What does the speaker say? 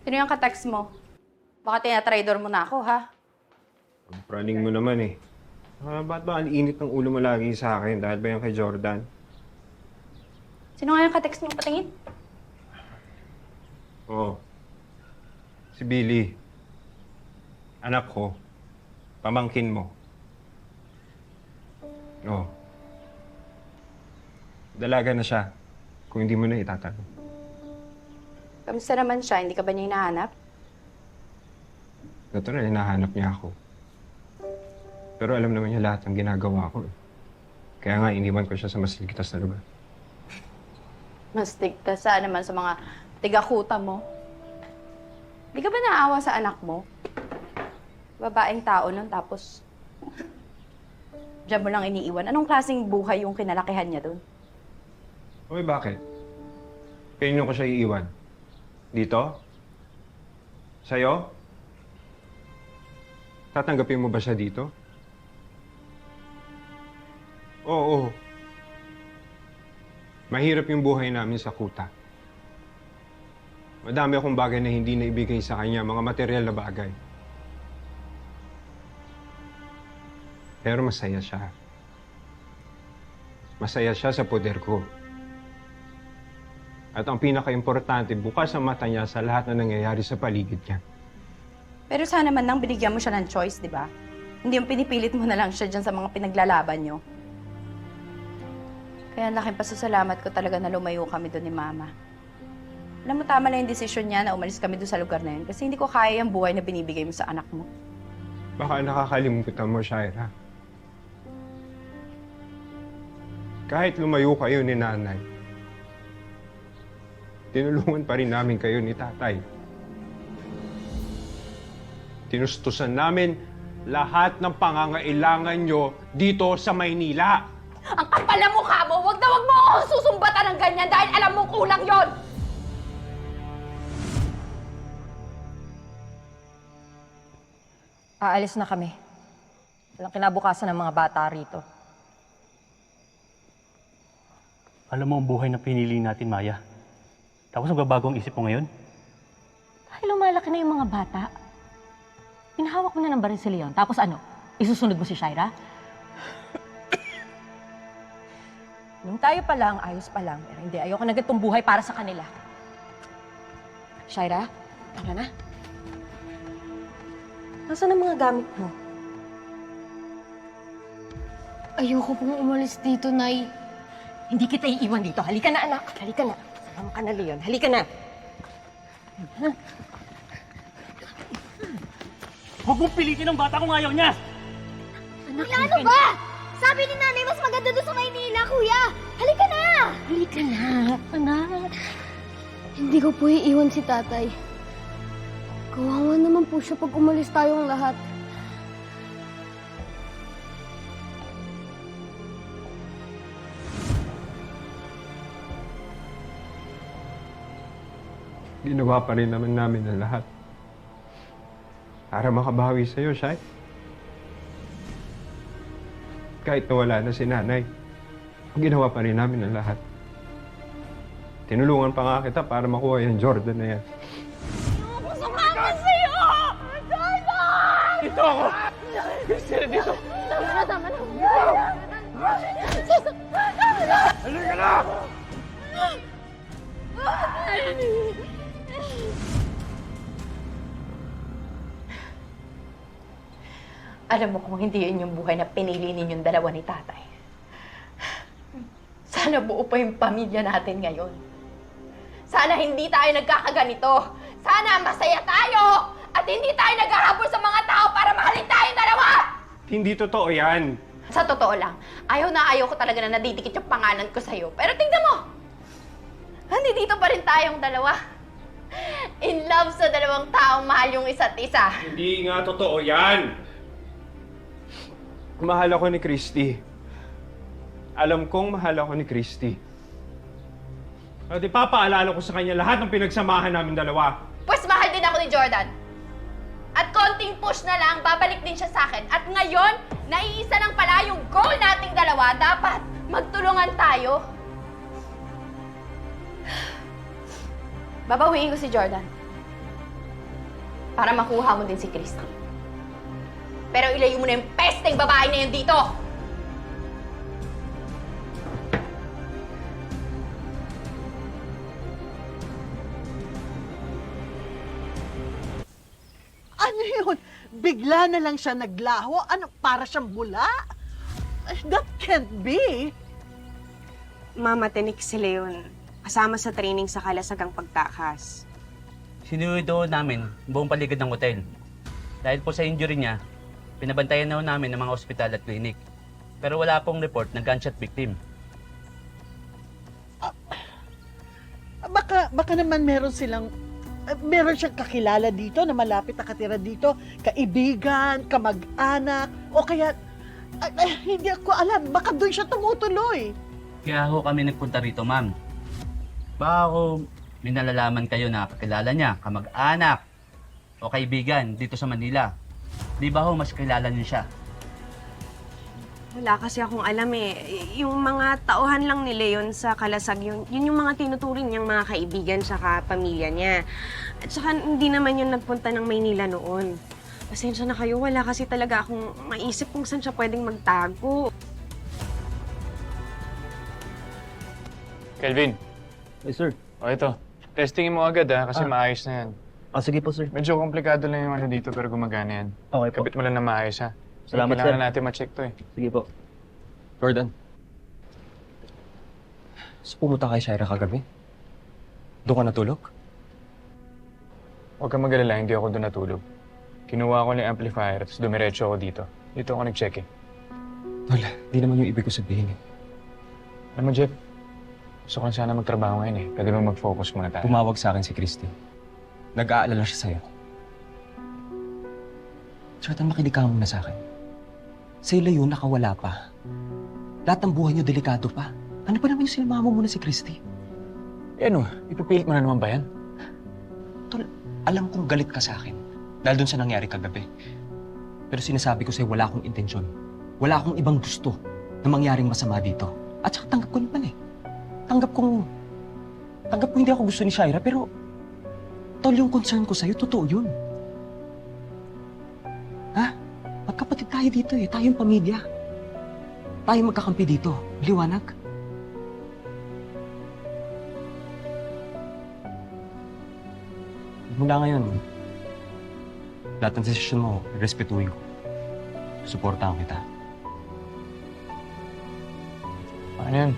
Sino yung ka-text mo? Baka tinatraidor mo na ako, ha? Ang praning mo naman eh. Ba't ba ang init ng ulo mo lagi sa akin? Dahil ba yan kay Jordan? Sino nga yung ka-text mo? Patingin. Oo. Si Billy. Anak ko. Pamangkin mo. Oo. Dalaga na siya. Kung hindi mo na itatanong. Kamusta naman siya? Hindi ka ba niya hinahanap? Natural, hinahanap niya ako. Pero alam naman niya lahat ng ginagawa ko. Kaya nga, iniwan ko siya sa mas ligtas na lugar. Mas tigtas naman sa mga tigakuta mo. Di ka ba naawa sa anak mo? Babaeng tao nun, tapos diyan mo lang iniiwan. Anong klaseng buhay yung kinalakihan niya dun? Uy, bakit? Kanino ko siya iiwan? Dito? Sa'yo? Tatanggapin mo ba siya dito? Oo. Mahirap yung buhay namin sa kuta. Madami akong bagay na hindi naibigay sa kanya, mga material na bagay. Pero masaya siya. Masaya siya sa poder ko. At ang pinaka-importante, bukas ang mata niya sa lahat na nangyayari sa paligid niya. Pero sana man nang binigyan mo siya ng choice, di ba? Hindi yung pinipilit mo na lang siya dyan sa mga pinaglalaban niyo. Kaya laking pasasalamat ko talaga na lumayo kami doon ni Mama. Alam mo, tama na yung desisyon niya na umalis kami doon sa lugar na yun kasi hindi ko kaya yung buhay na binibigay mo sa anak mo. Baka nakakalimutan mo, Shaira. Kahit lumayo kayo ni Nanay, tinulungan pa rin namin kayo ni Tatay. Tinustusan namin lahat ng pangangailangan nyo dito sa Maynila. Ang kapal na mukha mo! Huwag na huwag mo ako susumbatan ng ganyan dahil alam mo kulang yon. Aalis na kami. Walang kinabukasan ng mga bata rito. Alam mo ang buhay na pinili natin, Maya. Tapos nagbabago ang isip mo ngayon? Dahil lumalaki na yung mga bata. Pinahawak mo na ng baril si Leon. Tapos ano? Isusunod mo si Shaira? Nung tayo pa lang, ayos pa lang. Pero hindi, ayoko na ganitong buhay para sa kanila. Shaira, tara na. Nasaan ang mga gamit mo? Ayoko pong umalis dito, Nay. Hindi kita iiwan dito. Halika na, anak. Halika na. Sama ka na, Leon. Halika na. Huwag mong pilitin ang bata kung ayaw niya! Kuya, ano ba? Sabi ni Nanay, mas maganda doon sa Maynila, Kuya. Halika na! Halika na, anak. Hindi ko po iiwan si Tatay. Kawawa naman po siya pag umalis tayong lahat. Ginawa pa rin naman namin ang lahat. Para makabawi sa'yo, Shai. Kahit nawala na si Nanay, ginawa pa rin namin ang lahat. Tinulungan pa nga kita para makuha yung Jordan na yan. Ayoko sumama sa'yo! Jordan! Dito ako! Sila dito! Tama na. Halika na! Alam mo kung hindi yun yung buhay na pinili ninyong dalawa ni Tatay. Sana buo pa yung pamilya natin ngayon. Sana hindi tayo nagkakaganito. Sana masaya tayo! At hindi tayo naghahabol sa mga tao para mahalin tayong dalawa! Hindi totoo yan. Sa totoo lang, ayaw na ayaw ko talaga na nadidikit yung pangalan ko sa'yo. Pero tingnan mo! Nandito pa rin tayong dalawa. In love sa dalawang taong mahal yung isa't isa. Hindi nga totoo yan. Mahal ako ni Christy. Alam kong mahal ako ni Christy. At ipapaalala ko sa kanya lahat ng pinagsamahan namin dalawa. Pues mahal din ako ni Jordan. At konting push na lang, babalik din siya sa akin. At ngayon, naiisa lang pala yung goal nating dalawa. Dapat magtulungan tayo. Babawiin ko si Jordan. para makuha mo din si Christy. Pero ilayo mo na yung pesteng babae na yun dito! Ano yun? Bigla na lang siya naglaho? Ano, para siyang bula? That can't be. Mama, tinik si Leon. Kasama sa training sa Kalasagang Pagtakas. Sinuwido namin buong paligid ng hotel. Dahil po sa injury niya, pinabantayan na namin ng mga ospital at klinik. Pero wala pong report ng gunshot victim. Baka naman meron siyang kakilala dito na malapit nakatira dito, kaibigan, kamag-anak, o kaya, hindi ko alam, baka doon siya tumutuloy. Kaya ho kami nagpunta rito, ma'am. Baka ho, may nalalaman kayo na kakilala niya, kamag-anak, o kaibigan dito sa Manila. Di ba ho, mas kilala niyo siya? Wala kasi akong alam eh. Yung mga tauhan lang ni Leon sa Kalasag, yun yung mga tinuturing niyang mga kaibigan saka pamilya niya. At saka hindi naman yun nagpunta ng Maynila noon. Pasensya na kayo, wala kasi talaga akong maisip kung saan siya pwedeng magtago. Kelvin, Yes, sir. o ito. Testingin mo agad kasi maayos na yan. Sige po, sir. Medyo komplikado lang yung ano dito pero gumagana yan. Okay po. Kabit mo lang na maayos ha. Salamat, Kailangan sir. natin ma-check to eh. Sige po. Gordon. So pumunta kay Shaira kagabi? Doon ka natulog? Huwag kang mag-alala, hindi ako doon natulog. Kinuha ko na yung amplifier tapos dumiretso ako dito. Dito ako nag-check eh. Wala, di naman yung ibig ko sabihin eh. Alam mo, Jeff, gusto ko na sana magtrabaho ngayon eh. Pwede ba mag-focus muna tayo? Tumawag sa akin si Christy. Nag-aalala siya sa'yo. Tsaka makinig ka muna sa akin. Sa'yo yun, nakawala pa. Lahat ng buhay niyo delikado pa. Ano pa naman yung sinamama mo muna si Christy? Eh ano, ipipilit mo na naman ba yan? Tol, alam kong galit ka sa akin. Dahil dun sa nangyari kagabi. Pero sinasabi ko sa'yo, wala akong intensyon. Wala akong ibang gusto na mangyaring masama dito. At saka tanggap ko naman eh. Tanggap ko hindi ako gusto ni Shaira, pero tol, yung concern ko sa'yo, totoo yun. Ha? Magkapatid tayo dito eh. Tayong pamilya. Tayo magkakampi dito. Liwanag. Mula ngayon, lahat ng desisyon mo, respetuhin ko. Suportahan kita. Ano yan?